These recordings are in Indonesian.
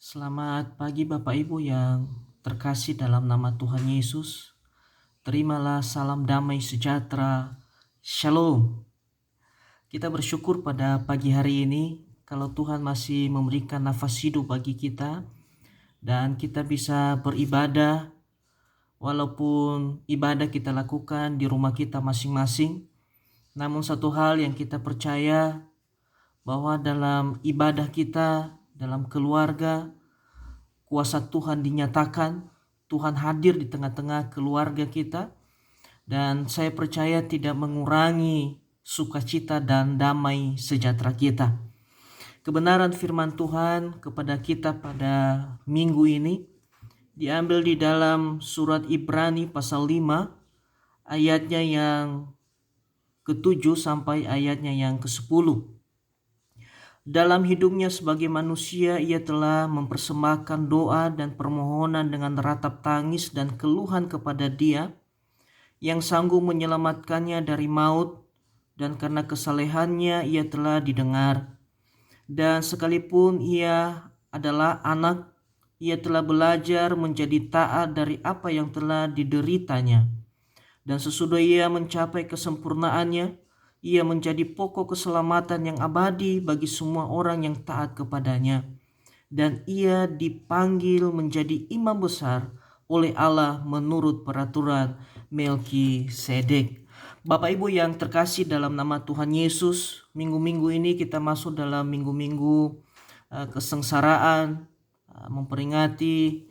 Selamat pagi Bapak Ibu yang terkasih dalam nama Tuhan Yesus. Terimalah salam damai sejahtera. Shalom. Kita bersyukur pada pagi hari ini kalau Tuhan masih memberikan nafas hidup bagi kita dan kita bisa beribadah walaupun ibadah kita lakukan di rumah kita masing-masing. Namun satu hal yang kita percaya bahwa dalam ibadah kita, dalam keluarga, kuasa Tuhan dinyatakan, Tuhan hadir di tengah-tengah keluarga kita, dan saya percaya tidak mengurangi sukacita dan damai sejahtera kita. Kebenaran firman Tuhan kepada kita pada minggu ini diambil di dalam surat Ibrani pasal 5 ayatnya yang ke-7 sampai ayatnya yang ke-10. Dalam hidupnya sebagai manusia, ia telah mempersembahkan doa dan permohonan dengan ratap tangis dan keluhan kepada Dia yang sanggup menyelamatkannya dari maut, dan karena kesalehannya ia telah didengar. Dan sekalipun ia adalah anak, ia telah belajar menjadi taat dari apa yang telah dideritanya. Dan sesudah ia mencapai kesempurnaannya, ia menjadi pokok keselamatan yang abadi bagi semua orang yang taat kepadanya. Dan ia dipanggil menjadi imam besar oleh Allah menurut peraturan Melkisedek. Bapak Ibu yang terkasih dalam nama Tuhan Yesus, minggu-minggu ini kita masuk dalam minggu-minggu kesengsaraan, memperingati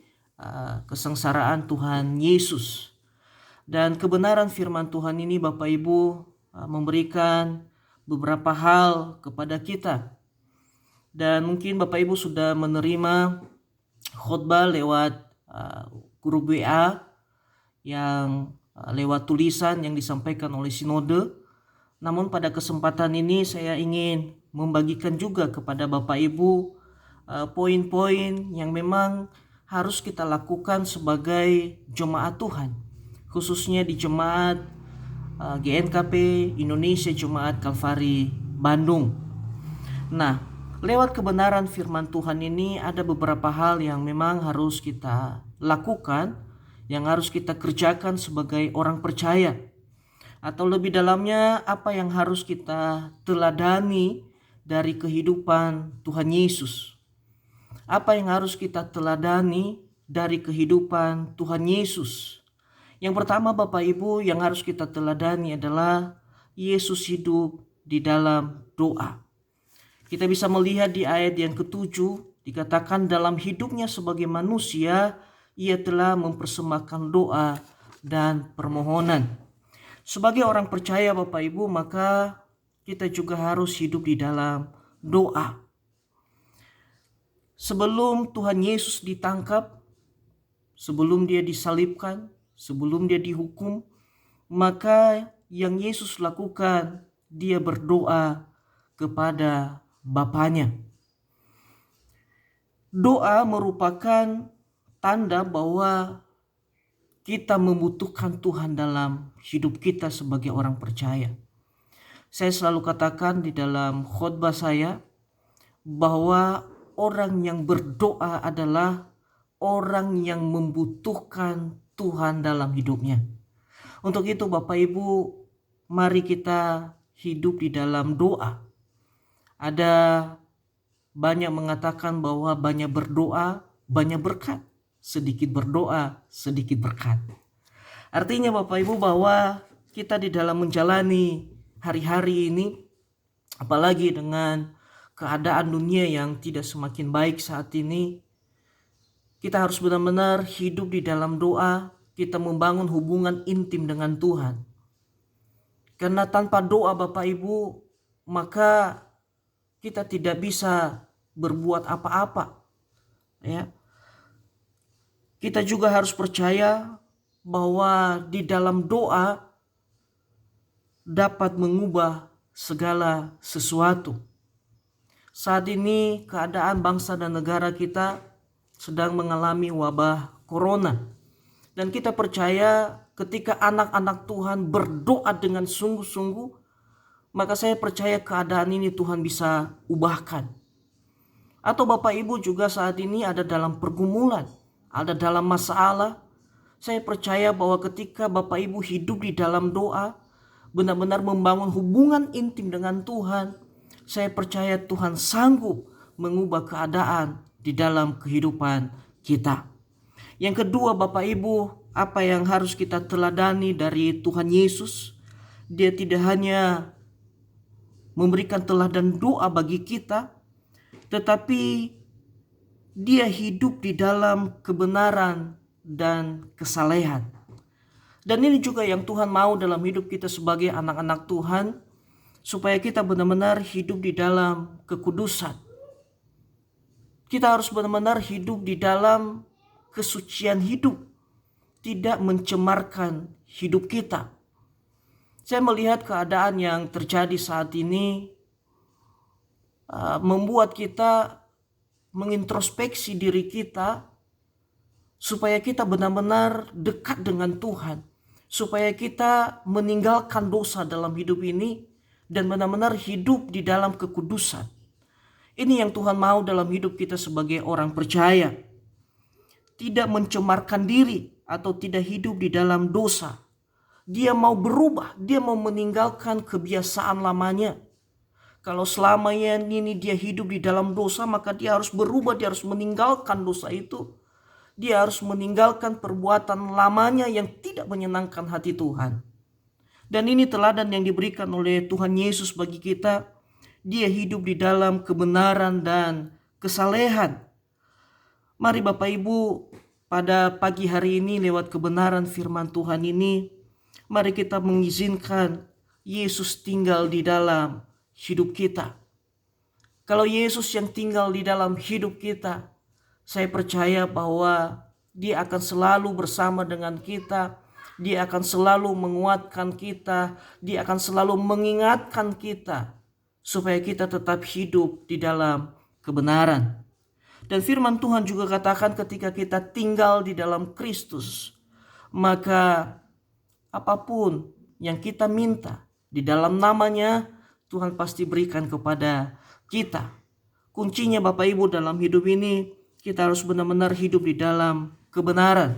kesengsaraan Tuhan Yesus. Dan kebenaran firman Tuhan ini Bapak Ibu memberikan beberapa hal kepada kita. Dan mungkin Bapak Ibu sudah menerima khotbah lewat grup WA yang lewat tulisan yang disampaikan oleh sinode. Namun pada kesempatan ini saya ingin membagikan juga kepada Bapak Ibu poin-poin yang memang harus kita lakukan sebagai jemaat Tuhan, khususnya di jemaat GNKP Indonesia Jemaat Kalvari Bandung. Nah, lewat kebenaran firman Tuhan ini ada beberapa hal yang memang harus kita lakukan, yang harus kita kerjakan sebagai orang percaya. Atau lebih dalamnya, apa yang harus kita teladani dari kehidupan Tuhan Yesus. Apa yang harus kita teladani dari kehidupan Tuhan Yesus. Yang pertama Bapak Ibu yang harus kita teladani adalah Yesus hidup di dalam doa. Kita bisa melihat di ayat yang ke-7 dikatakan dalam hidupnya sebagai manusia ia telah mempersembahkan doa dan permohonan. Sebagai orang percaya Bapak Ibu, maka kita juga harus hidup di dalam doa. Sebelum Tuhan Yesus ditangkap, sebelum dia disalibkan, sebelum dia dihukum, maka yang Yesus lakukan, dia berdoa kepada Bapanya. Doa merupakan tanda bahwa kita membutuhkan Tuhan dalam hidup kita sebagai orang percaya. Saya selalu katakan di dalam khotbah saya bahwa orang yang berdoa adalah orang yang membutuhkan Tuhan dalam hidupnya. Untuk itu Bapak Ibu, mari kita hidup di dalam doa. Ada banyak mengatakan bahwa banyak berdoa, banyak berkat. Sedikit berdoa, sedikit berkat. Artinya Bapak Ibu bahwa kita di dalam menjalani hari-hari ini, apalagi dengan keadaan dunia yang tidak semakin baik saat ini, kita harus benar-benar hidup di dalam doa, kita membangun hubungan intim dengan Tuhan. Karena tanpa doa Bapak Ibu, maka kita tidak bisa berbuat apa-apa. Ya. Kita juga harus percaya bahwa di dalam doa dapat mengubah segala sesuatu. Saat ini keadaan bangsa dan negara kita sedang mengalami wabah corona. Dan kita percaya ketika anak-anak Tuhan berdoa dengan sungguh-sungguh, maka saya percaya keadaan ini Tuhan bisa ubahkan. Atau Bapak Ibu juga saat ini ada dalam pergumulan, ada dalam masalah. Saya percaya bahwa ketika Bapak Ibu hidup di dalam doa, benar-benar membangun hubungan intim dengan Tuhan, saya percaya Tuhan sanggup mengubah keadaan di dalam kehidupan kita. Yang kedua Bapak Ibu, apa yang harus kita teladani dari Tuhan Yesus? Dia tidak hanya memberikan teladan doa bagi kita, tetapi dia hidup di dalam kebenaran dan kesalehan. Dan ini juga yang Tuhan mau dalam hidup kita sebagai anak-anak Tuhan, supaya kita benar-benar hidup di dalam kekudusan. Kita harus benar-benar hidup di dalam kesucian hidup, tidak mencemarkan hidup kita. Saya melihat keadaan yang terjadi saat ini membuat kita mengintrospeksi diri kita, supaya kita benar-benar dekat dengan Tuhan, supaya kita meninggalkan dosa dalam hidup ini dan benar-benar hidup di dalam kekudusan. Ini yang Tuhan mau dalam hidup kita sebagai orang percaya. Tidak mencemarkan diri atau tidak hidup di dalam dosa. Dia mau berubah, dia mau meninggalkan kebiasaan lamanya. Kalau selama ini dia hidup di dalam dosa, maka dia harus berubah, dia harus meninggalkan dosa itu. Dia harus meninggalkan perbuatan lamanya yang tidak menyenangkan hati Tuhan. Dan ini teladan yang diberikan oleh Tuhan Yesus bagi kita. Dia hidup di dalam kebenaran dan kesalehan. Mari Bapak Ibu, pada pagi hari ini lewat kebenaran firman Tuhan ini, mari kita mengizinkan Yesus tinggal di dalam hidup kita. Kalau Yesus yang tinggal di dalam hidup kita, saya percaya bahwa dia akan selalu bersama dengan kita. Dia akan selalu menguatkan kita. Dia akan selalu mengingatkan kita supaya kita tetap hidup di dalam kebenaran. Dan firman Tuhan juga katakan ketika kita tinggal di dalam Kristus, maka apapun yang kita minta di dalam namanya, Tuhan pasti berikan kepada kita. Kuncinya Bapak Ibu dalam hidup ini, kita harus benar-benar hidup di dalam kebenaran.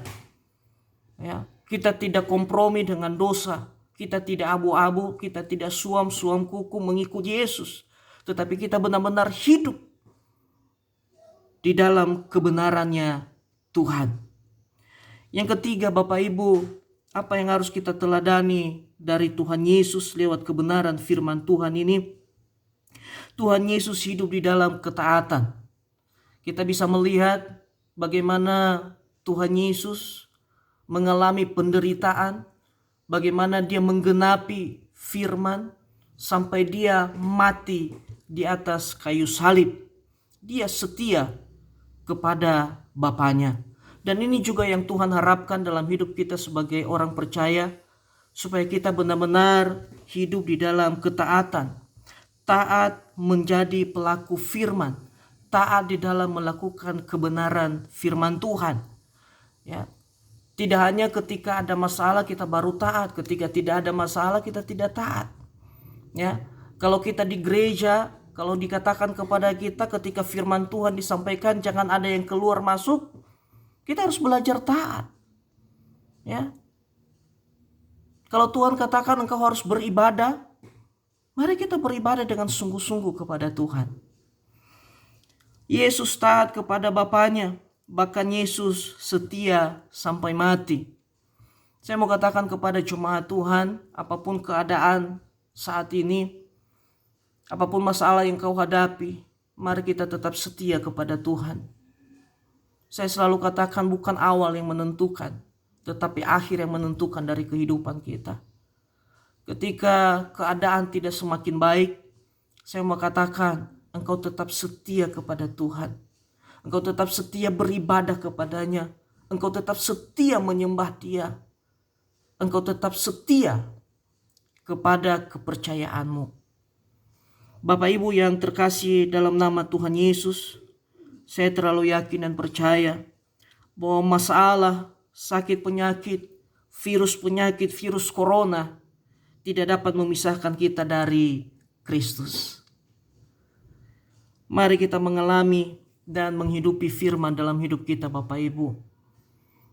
Ya, kita tidak kompromi dengan dosa. Kita tidak abu-abu, kita tidak suam-suam kuku mengikuti Yesus. Tetapi kita benar-benar hidup di dalam kebenarannya Tuhan. Yang ketiga Bapak Ibu, apa yang harus kita teladani dari Tuhan Yesus lewat kebenaran firman Tuhan ini? Tuhan Yesus hidup di dalam ketaatan. Kita bisa melihat bagaimana Tuhan Yesus mengalami penderitaan, bagaimana dia menggenapi firman sampai dia mati di atas kayu salib. Dia setia kepada Bapaknya. Dan ini juga yang Tuhan harapkan dalam hidup kita sebagai orang percaya, supaya kita benar-benar hidup di dalam ketaatan. Taat menjadi pelaku firman, taat di dalam melakukan kebenaran firman Tuhan. Ya, tidak hanya ketika ada masalah kita baru taat, ketika tidak ada masalah kita tidak taat. Ya, kalau kita di gereja, kalau dikatakan kepada kita ketika firman Tuhan disampaikan jangan ada yang keluar masuk, kita harus belajar taat. Ya. Kalau Tuhan katakan engkau harus beribadah, mari kita beribadah dengan sungguh-sungguh kepada Tuhan. Yesus taat kepada Bapaknya, bahkan Yesus setia sampai mati. Saya mau katakan kepada jemaat Tuhan, apapun keadaan saat ini, apapun masalah yang kau hadapi, mari kita tetap setia kepada Tuhan. Saya selalu katakan bukan awal yang menentukan, tetapi akhir yang menentukan dari kehidupan kita. Ketika keadaan tidak semakin baik, saya mau katakan engkau tetap setia kepada Tuhan. Engkau tetap setia beribadah kepadanya. Engkau tetap setia menyembah Dia. Engkau tetap setia kepada kepercayaanmu. Bapak Ibu yang terkasih dalam nama Tuhan Yesus, saya terlalu yakin dan percaya bahwa masalah, sakit penyakit, virus corona tidak dapat memisahkan kita dari Kristus. Mari kita mengalami dan menghidupi firman dalam hidup kita Bapak Ibu.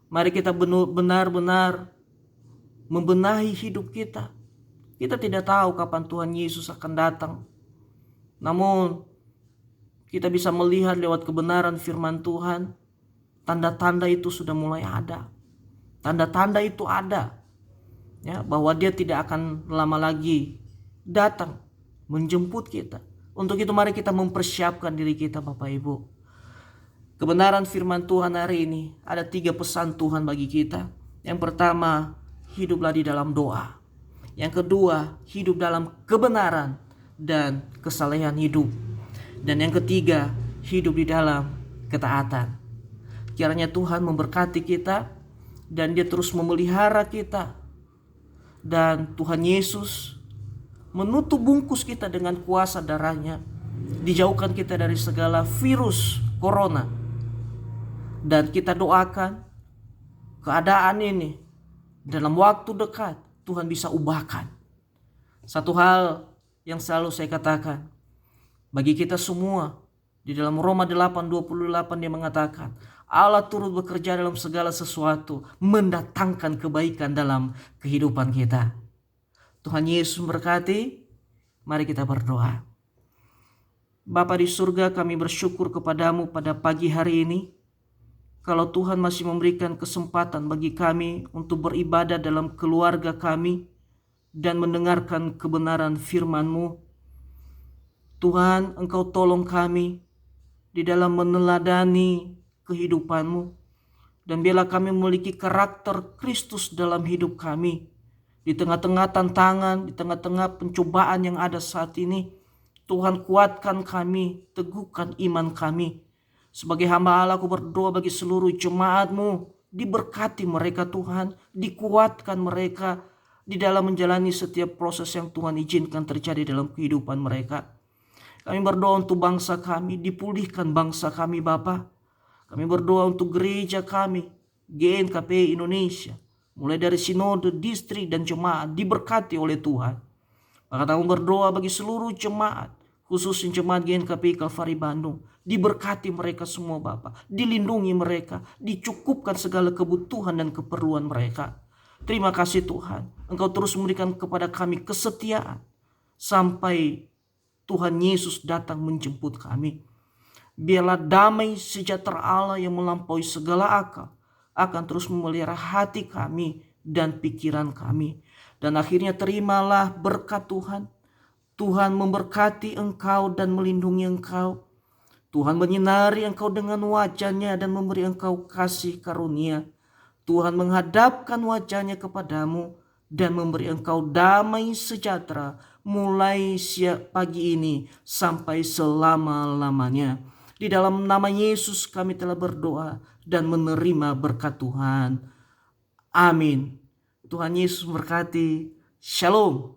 Mari kita benar-benar membenahi hidup kita. Kita tidak tahu kapan Tuhan Yesus akan datang. Namun kita bisa melihat lewat kebenaran firman Tuhan, tanda-tanda itu sudah mulai ada. Tanda-tanda itu ada. Ya, bahwa dia tidak akan lama lagi datang menjemput kita. Untuk itu mari kita mempersiapkan diri kita Bapak Ibu. Kebenaran firman Tuhan hari ini ada 3 pesan Tuhan bagi kita. Yang pertama, hiduplah di dalam doa. Yang kedua, hidup dalam kebenaran dan kesalehan hidup. Dan yang ketiga, hidup di dalam ketaatan. Kiranya Tuhan memberkati kita dan Dia terus memelihara kita. Dan Tuhan Yesus menutup bungkus kita dengan kuasa darahnya. Dijauhkan kita dari segala virus corona. Dan kita doakan keadaan ini dalam waktu dekat Tuhan bisa ubahkan. Satu hal yang selalu saya katakan, bagi kita semua, di dalam Roma 8:28 dia mengatakan, Allah turut bekerja dalam segala sesuatu, mendatangkan kebaikan dalam kehidupan kita. Tuhan Yesus memberkati. Mari kita berdoa. Bapa di surga, kami bersyukur kepadamu pada pagi hari ini. Kalau Tuhan masih memberikan kesempatan bagi kami untuk beribadah dalam keluarga kami dan mendengarkan kebenaran firman-Mu. Tuhan, Engkau tolong kami di dalam meneladani kehidupan-Mu. Dan biarlah kami memiliki karakter Kristus dalam hidup kami. Di tengah-tengah tantangan, di tengah-tengah pencobaan yang ada saat ini, Tuhan kuatkan kami, teguhkan iman kami. Sebagai hamba Allah, aku berdoa bagi seluruh jemaat-Mu, diberkati mereka Tuhan, dikuatkan mereka di dalam menjalani setiap proses yang Tuhan izinkan terjadi dalam kehidupan mereka. Kami berdoa untuk bangsa kami, dipulihkan bangsa kami Bapa. Kami berdoa untuk gereja kami, GNKP Indonesia, mulai dari sinode, distrik, dan jemaat, diberkati oleh Tuhan. Maka kami berdoa bagi seluruh jemaat, khususnya jemaat GNKP Kalvari Bandung, diberkati mereka semua Bapa, dilindungi mereka, dicukupkan segala kebutuhan dan keperluan mereka. Terima kasih Tuhan, Engkau terus memberikan kepada kami kesetiaan sampai Tuhan Yesus datang menjemput kami. Biarlah damai sejahtera Allah yang melampaui segala akal akan terus memelihara hati kami dan pikiran kami. Dan akhirnya terimalah berkat Tuhan. Tuhan memberkati engkau dan melindungi engkau. Tuhan menyinari engkau dengan wajah-Nya dan memberi engkau kasih karunia. Tuhan menghadapkan wajah-Nya kepadamu dan memberi engkau damai sejahtera mulai pagi ini sampai selama-lamanya. Di dalam nama Yesus kami telah berdoa dan menerima berkat Tuhan. Amin. Tuhan Yesus memberkati. Shalom.